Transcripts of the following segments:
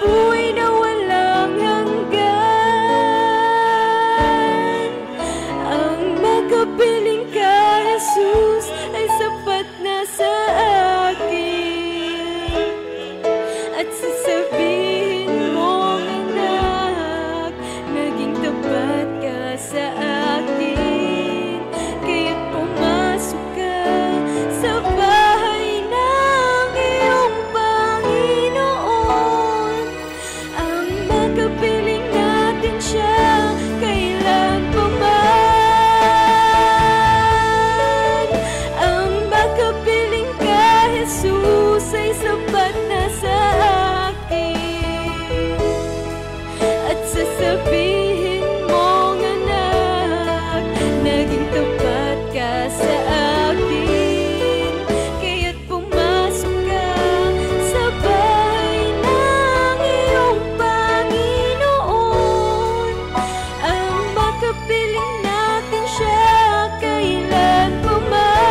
buhay na walang hanggan. Ang makapiling ka, Jesus, ay sapat na sa akin. At sasabihin mo, anak, naging tapat ka sa akin. Kaya't pumasok ka sa bahay ng iyong Panginoon. Ang makapiling natin siya kailan pa man. Ang makapiling ka, Jesus, ay sapat na sa akin. At sasabihin mo, anak, naging tapat ka sa akin. Kaya't pumasok ka sa bahay ng iyong Panginoon. Ang makapiling natin siya kailan pa man.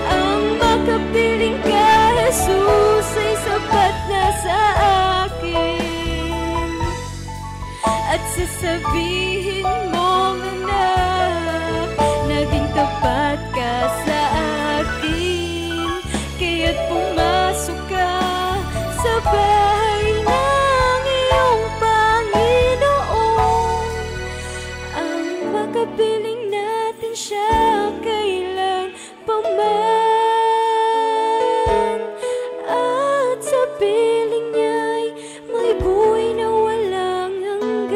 Ang makapiling ka, Jesus, ay sapat na sa akin. At sasabihin mo, anak, naging tapat ka sa akin. Kaya't pumasok ka sa bahay ng iyong Panginoon. Ang makapiling natin siya kailan pa man. At sa piling niya'y may buhay na walang hanggan.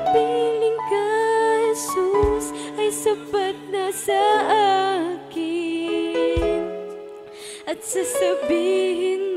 Piling ka, Jesus, ay sapat na sa akin. At sasabihin